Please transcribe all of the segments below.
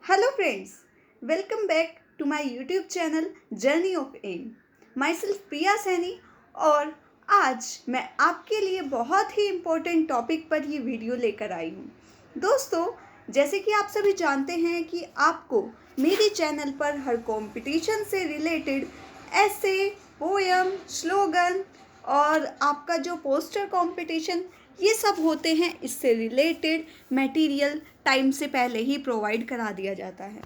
Hello friends, welcome back to my YouTube channel Journey of Aim. Myself प्रिया सैनी और आज मैं आपके लिए बहुत ही इम्पोर्टेंट टॉपिक पर ये वीडियो लेकर आई हूँ। दोस्तों, जैसे कि आप सभी जानते हैं कि आपको मेरे चैनल पर हर कंपटीशन से रिलेटेड ऐसे पोएम, स्लोगन और आपका जो पोस्टर कंपटीशन ये सब होते हैं, इससे रिलेटेड मटेरियल टाइम से पहले ही प्रोवाइड करा दिया जाता है।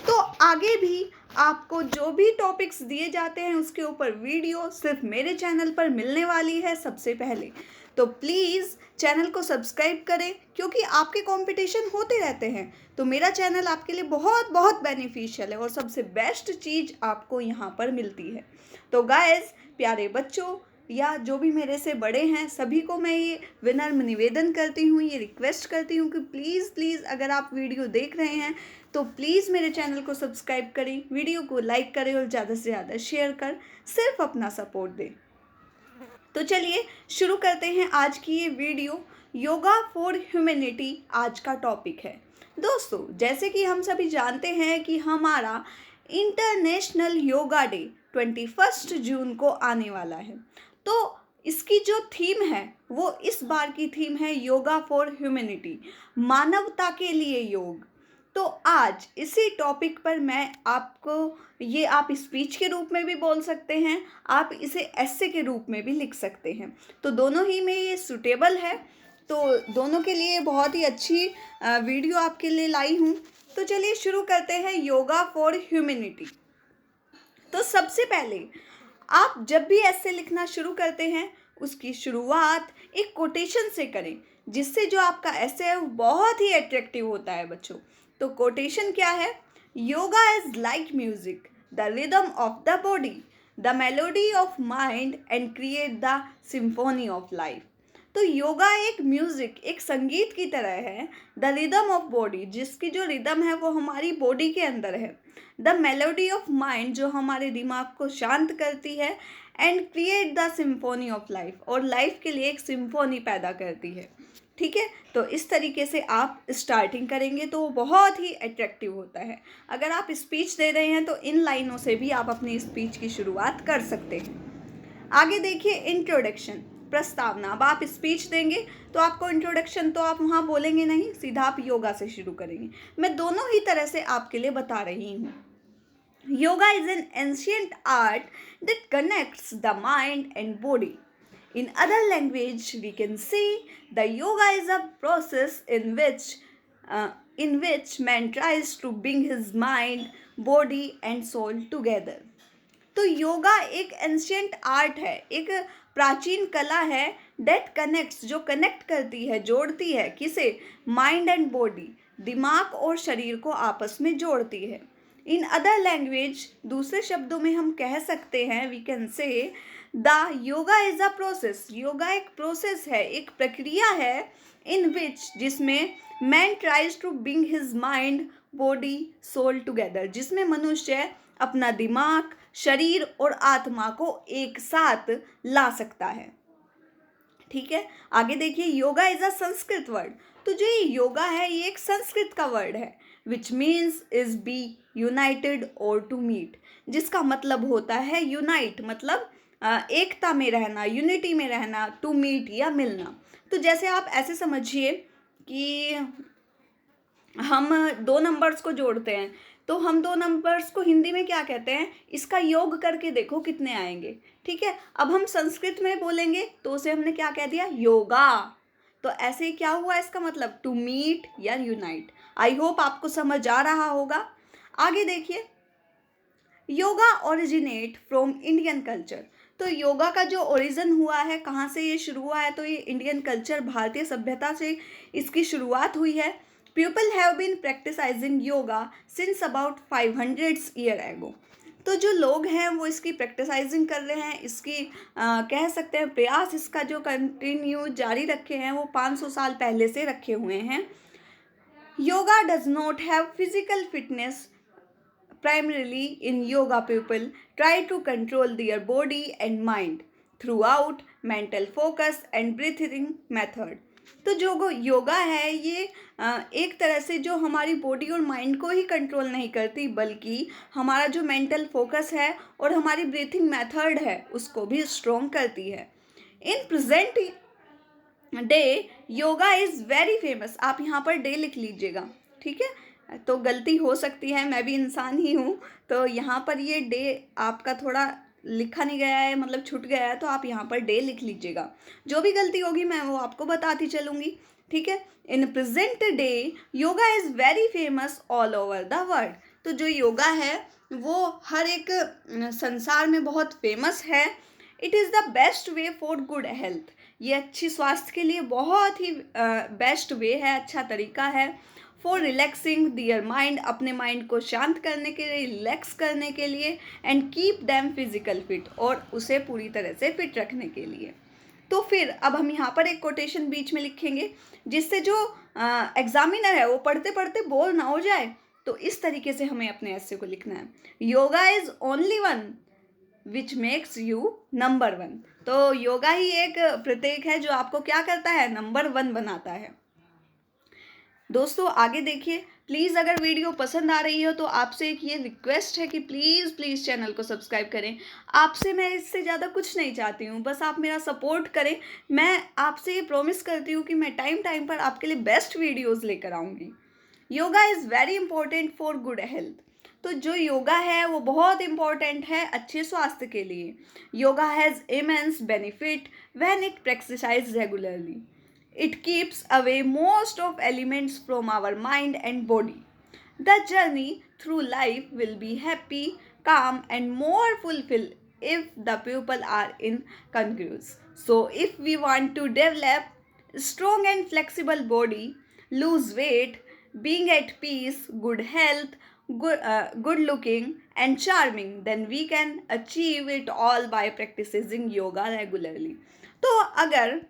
तो आगे भी आपको जो भी टॉपिक्स दिए जाते हैं उसके ऊपर वीडियो सिर्फ मेरे चैनल पर मिलने वाली है सबसे पहले। तो प्लीज़ चैनल को सब्सक्राइब करें, क्योंकि आपके कंपटीशन होते रहते हैं तो मेरा चैनल आपके लिए बहुत बहुत बेनिफिशियल है और सबसे बेस्ट चीज़ आपको यहाँ पर मिलती है। तो गाइस, प्यारे बच्चों या जो भी मेरे से बड़े हैं, सभी को मैं ये विनम्र निवेदन करती हूँ, ये रिक्वेस्ट करती हूँ कि प्लीज़ अगर आप वीडियो देख रहे हैं तो प्लीज़ मेरे चैनल को सब्सक्राइब करें, वीडियो को लाइक करें और ज़्यादा से ज़्यादा शेयर कर सिर्फ अपना सपोर्ट दें। तो चलिए शुरू करते हैं आज की ये वीडियो। योगा फॉर ह्यूमैनिटी आज का टॉपिक है। दोस्तों, जैसे कि हम सभी जानते हैं कि हमारा इंटरनेशनल योगा डे 21 जून को आने वाला है। तो इसकी जो थीम है वो इस बार की थीम है योगा फॉर ह्यूमैनिटी, मानवता के लिए योग। तो आज इसी टॉपिक पर मैं आपको, ये आप स्पीच के रूप में भी बोल सकते हैं, आप इसे एस्से के रूप में भी लिख सकते हैं। तो दोनों ही में ये सूटेबल है, तो दोनों के लिए बहुत ही अच्छी वीडियो आपके लिए लाई हूँ। तो चलिए शुरू करते हैं योगा फॉर ह्यूमैनिटी। तो सबसे पहले आप जब भी ऐसे लिखना शुरू करते हैं उसकी शुरुआत एक कोटेशन से करें, जिससे जो आपका ऐसे है वो बहुत ही अट्रैक्टिव होता है बच्चों। तो कोटेशन क्या है? Yoga is like music, the rhythm of the body, the melody of mind and create the symphony of life. तो योगा एक म्यूजिक, एक संगीत की तरह है। द रिदम ऑफ बॉडी, जिसकी जो रिदम है वो हमारी बॉडी के अंदर है। द मेलोडी ऑफ माइंड, जो हमारे दिमाग को शांत करती है। And create the symphony of life, और लाइफ के लिए एक सिम्फोनी पैदा करती है। ठीक है, तो इस तरीके से आप स्टार्टिंग करेंगे तो वो बहुत ही अट्रैक्टिव होता है। अगर आप स्पीच दे रहे हैं तो इन लाइनों से भी आप अपनी स्पीच की शुरुआत कर सकते हैं। आगे देखिए इंट्रोडक्शन, प्रस्तावना। अब आप स्पीच देंगे तो आपको इंट्रोडक्शन तो आप वहाँ बोलेंगे नहीं, सीधा आप योगा से शुरू करेंगे। मैं दोनों ही तरह से आपके लिए बता रही हूँ। Yoga is an ancient art that connects the mind and body. In other language, we can say the yoga is a process in which man tries to bring his mind, body and soul together. तो योगा एक ancient art है, एक प्राचीन कला है। Date connects, जो connect करती है, जोड़ती है, किसे? माइंड एंड बॉडी, दिमाग और शरीर को आपस में जोड़ती है। इन अदर लैंग्वेज, दूसरे शब्दों में हम कह सकते हैं, we can say the yoga is a process. Yoga एक प्रोसेस है, एक प्रक्रिया है, इन विच, जिसमें man tries to bring his mind, body, soul together, जिसमें मनुष्य अपना दिमाग, शरीर और आत्मा को एक साथ ला सकता है। ठीक है, आगे देखिए, yoga is a Sanskrit word. तो जो ये योगा है ये एक संस्कृत का वर्ड है, which means is be united और टू मीट, जिसका मतलब होता है यूनाइट, मतलब एकता में रहना, यूनिटी में रहना, टू मीट या मिलना। तो जैसे आप ऐसे समझिए कि हम दो नंबर्स को जोड़ते हैं, तो हम दो नंबर्स को हिंदी में क्या कहते हैं? इसका योग करके देखो कितने आएंगे। ठीक है, अब हम संस्कृत में बोलेंगे तो उसे हमने क्या कह दिया? योगा। तो ऐसे ही क्या हुआ इसका मतलब? टू मीट या यूनाइट। आई होप आपको समझ आ रहा होगा। आगे देखिए, yoga originate from Indian culture. तो योगा का जो ओरिजिन हुआ है, कहाँ से ये शुरू हुआ है? तो ये इंडियन कल्चर, भारतीय सभ्यता से इसकी शुरुआत हुई है। People have been practicising yoga since about 500 year ago. तो जो लोग हैं वो इसकी प्रैक्टिसाइजिंग कर रहे हैं, इसकी कह सकते हैं प्रयास, इसका जो कंटिन्यू जारी रखे हैं वो 500 साल पहले से रखे हुए हैं। Yoga does not have physical fitness primarily in yoga, people try to control their body and mind throughout mental focus and breathing method. तो जो योगा है ये एक तरह से जो हमारी बॉडी और माइंड को ही कंट्रोल नहीं करती, बल्कि हमारा जो मेंटल फोकस है और हमारी ब्रीथिंग मेथड है उसको भी स्ट्रॉन्ग करती है। In present day yoga is very famous. आप यहाँ पर डे लिख लीजिएगा, ठीक है। तो गलती हो सकती है, मैं भी इंसान ही हूँ, तो यहाँ पर ये डे आपका थोड़ा लिखा नहीं गया है, मतलब छूट गया है, तो आप यहाँ पर डे लिख लीजिएगा। जो भी गलती होगी मैं वो आपको बताती चलूँगी, ठीक है। In present day yoga is very famous all over the world. तो जो योगा है वो हर एक संसार में बहुत फेमस है। It is the best way for good health. ये अच्छी स्वास्थ्य के लिए बहुत ही बेस्ट वे है, अच्छा तरीका है। फॉर रिलैक्सिंग दियर माइंड, अपने माइंड को शांत करने के लिए, रिलैक्स करने के लिए, and keep them physical fit, और उसे पूरी तरह से फिट रखने के लिए। तो फिर अब हम यहाँ पर एक कोटेशन बीच में लिखेंगे, जिससे जो एग्जामिनर है वो पढ़ते पढ़ते बोर ना हो जाए। तो इस तरीके से हमें अपने ऐसे को लिखना है, yoga is only one which makes you number one. तो योगा ही एक प्रतीक है जो आपको क्या करता है, नंबर वन बनाता है। दोस्तों आगे देखिए, प्लीज़ अगर वीडियो पसंद आ रही हो तो आपसे एक ये रिक्वेस्ट है कि प्लीज़ चैनल को सब्सक्राइब करें। आपसे मैं इससे ज़्यादा कुछ नहीं चाहती हूँ, बस आप मेरा सपोर्ट करें। मैं आपसे ये प्रॉमिस करती हूँ कि मैं टाइम पर आपके लिए बेस्ट वीडियोज़ लेकर आऊँगी। Yoga is very important for good health. तो जो योगा है वो बहुत इंपॉर्टेंट है अच्छे स्वास्थ्य के लिए। Yoga has immense benefit when it practicise regularly. It keeps away most of elements from our mind and body. The journey through life will be happy, calm, and more fulfilled if the people are in congruence. So, if we want to develop strong and flexible body, lose weight, being at peace, good health, good looking, and charming, then we can achieve it all by practicing yoga regularly. तो अगर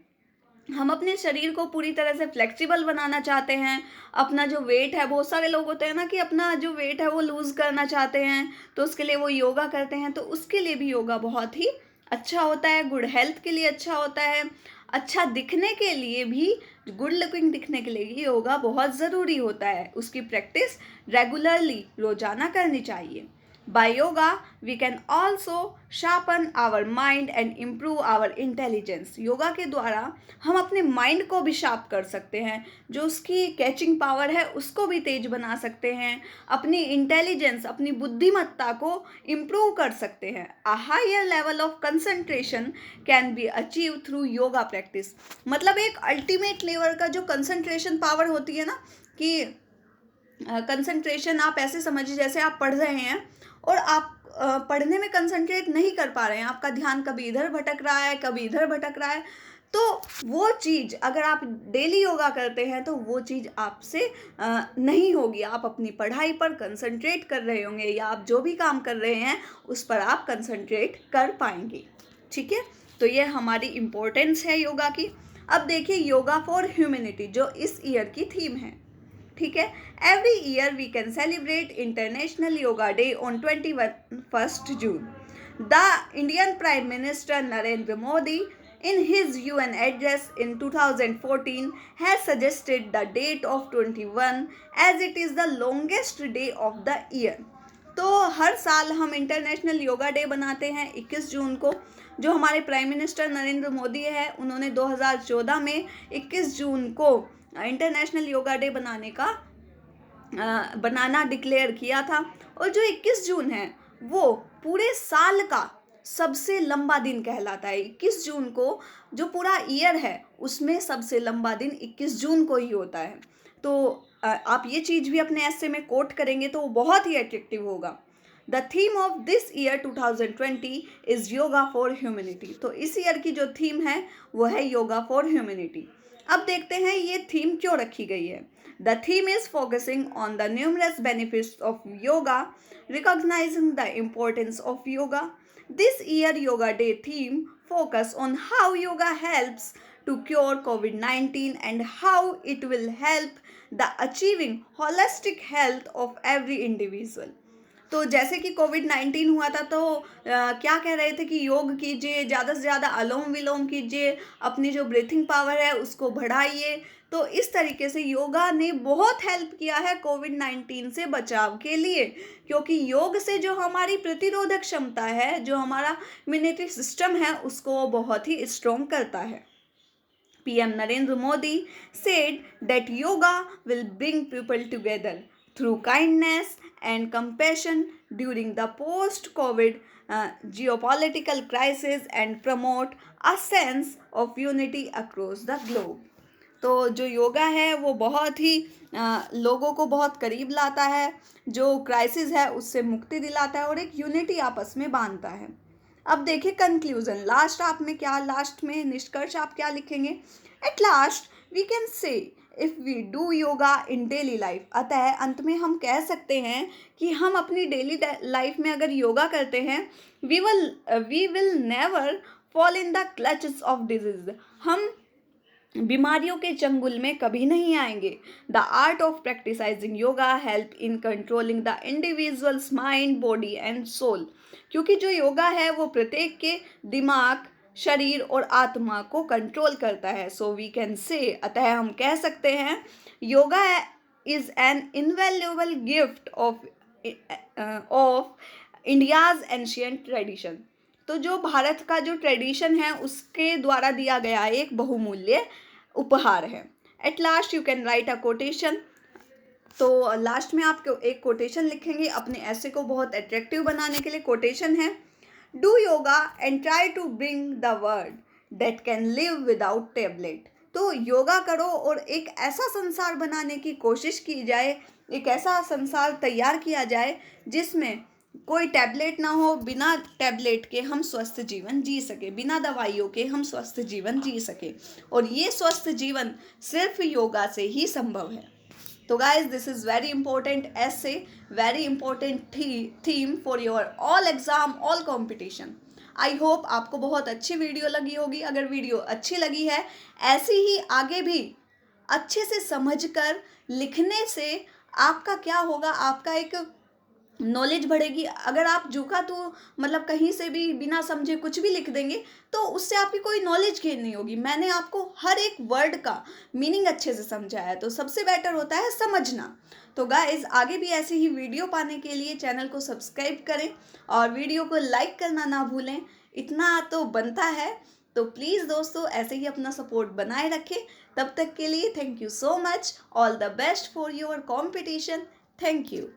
हम अपने शरीर को पूरी तरह से flexible बनाना चाहते हैं, अपना जो वेट है, बहुत सारे लोग होते हैं ना कि अपना जो वेट है वो लूज़ करना चाहते हैं, तो उसके लिए वो योगा करते हैं। तो उसके लिए भी योगा बहुत ही अच्छा होता है, गुड हेल्थ के लिए अच्छा होता है, अच्छा दिखने के लिए भी, गुड लुकिंग दिखने के लिए भी योगा बहुत ज़रूरी होता है। उसकी प्रैक्टिस रेगुलरली रोज़ाना करनी चाहिए। By yoga, we can also sharpen our mind and improve our intelligence. Yoga के द्वारा हम अपने माइंड को भी शार्प कर सकते हैं, जो उसकी कैचिंग पावर है उसको भी तेज बना सकते हैं, अपनी इंटेलिजेंस, अपनी बुद्धिमत्ता को इम्प्रूव कर सकते हैं। A higher level of concentration can be achieved through yoga practice. मतलब एक अल्टीमेट लेवल का जो कंसंट्रेशन पावर होती है ना, कि कंसंट्रेशन आप ऐसे समझिए जैसे आप पढ़ रहे हैं और आप पढ़ने में कंसंट्रेट नहीं कर पा रहे हैं, आपका ध्यान कभी इधर भटक रहा है, कभी इधर भटक रहा है। तो वो चीज़ अगर आप डेली योगा करते हैं तो वो चीज़ आपसे नहीं होगी। आप अपनी पढ़ाई पर कंसंट्रेट कर रहे होंगे, या आप जो भी काम कर रहे हैं उस पर आप कंसंट्रेट कर पाएंगे, ठीक है। तो ये हमारी इम्पोर्टेंस है योगा की। अब देखिए, योगा फॉर ह्यूमैनिटी जो इस ईयर की थीम है, ठीक है। Every year we can celebrate international yoga day on 21st June. The Indian prime minister Narendra Modi in his UN address in 2014 has suggested the date of 21 as it is the longest day of the year. तो हर साल हम international yoga day बनाते हैं 21 जून को। जो हमारे prime minister Narendra Modi है उन्होंने 2014 में 21 जून को इंटरनेशनल योगा डे बनाना डिक्लेयर किया था। और जो 21 जून है वो पूरे साल का सबसे लंबा दिन कहलाता है। 21 जून को जो पूरा ईयर है उसमें सबसे लंबा दिन 21 जून को ही होता है। तो आप ये चीज़ भी अपने ऐसे में कोट करेंगे तो वो बहुत ही अट्रैक्टिव होगा। The theme of this year 2020 is yoga for humanity. तो इस ईयर की जो थीम है वो है योगा फॉर ह्यूमैनिटी। अब देखते हैं ये थीम क्यों रखी गई है। The theme is focusing on the numerous benefits of yoga, recognising the importance of yoga. This year Yoga Day theme focus on how yoga helps to cure COVID-19 and how it will help the achieving holistic health of every individual. तो जैसे कि कोविड-19 हुआ था तो क्या कह रहे थे कि योग कीजिए, ज़्यादा से ज़्यादा अनुलोम-विलोम कीजिए, अपनी जो ब्रीथिंग पावर है उसको बढ़ाइए। तो इस तरीके से योगा ने बहुत हेल्प किया है कोविड-19 से बचाव के लिए, क्योंकि योग से जो हमारी प्रतिरोधक क्षमता है, जो हमारा इम्यूनिटी सिस्टम है, उसको वो बहुत ही स्ट्रॉन्ग करता है। PM Narendra Modi said that yoga will bring people together through kindness and compassion during the post-COVID geopolitical crisis and promote a sense of unity across the globe. तो जो योगा है वो बहुत ही लोगों को बहुत करीब लाता है, जो क्राइसिस है उससे मुक्ति दिलाता है और एक यूनिटी आपस में बांधता है। अब देखिए कंक्लूजन, लास्ट में निष्कर्ष आप क्या लिखेंगे? At last we can say if we do yoga in daily life, अतः अंत में हम कह सकते हैं कि हम अपनी डेली लाइफ में अगर योगा करते हैं, we will never fall in the clutches of disease, हम बीमारियों के चंगुल में कभी नहीं आएंगे। The art of practising yoga help in controlling the individuals mind, body and soul, क्योंकि जो योगा है वो प्रत्येक के दिमाग, शरीर और आत्मा को कंट्रोल करता है। सो वी कैन से, अतः हम कह सकते हैं, yoga is an invaluable gift of India's ancient tradition. तो जो भारत का जो ट्रेडिशन है उसके द्वारा दिया गया एक बहुमूल्य उपहार है। At last you can write a quotation, तो लास्ट में आप एक कोटेशन लिखेंगे अपने ऐसे को बहुत अट्रैक्टिव बनाने के लिए। कोटेशन है, do yoga and try to bring the world that can live without tablet. तो योगा करो और एक ऐसा संसार बनाने की कोशिश की जाए, एक ऐसा संसार तैयार किया जाए जिसमें कोई टैबलेट ना हो, बिना टैबलेट के हम स्वस्थ जीवन जी सके, बिना दवाइयों के हम स्वस्थ जीवन जी सके, और ये स्वस्थ जीवन सिर्फ योगा से ही संभव है। तो guys this is very important ऐसे, very important theme for your all exam, all competition. I hope आपको बहुत अच्छी वीडियो लगी होगी। अगर वीडियो अच्छी लगी है, ऐसी ही आगे भी अच्छे से समझकर लिखने से आपका क्या होगा, आपका एक नॉलेज बढ़ेगी। अगर आप जूका तो मतलब कहीं से भी बिना समझे कुछ भी लिख देंगे तो उससे आपकी कोई नॉलेज गेन नहीं होगी। मैंने आपको हर एक वर्ड का मीनिंग अच्छे से समझाया है, तो सबसे बेटर होता है समझना। तो गाइस आगे भी ऐसी ही वीडियो पाने के लिए चैनल को सब्सक्राइब करें और वीडियो को लाइक करना ना भूलें, इतना तो बनता है। तो प्लीज़ दोस्तों ऐसे ही अपना सपोर्ट बनाए रखें। तब तक के लिए thank you so much, all the best for your competition. Thank you.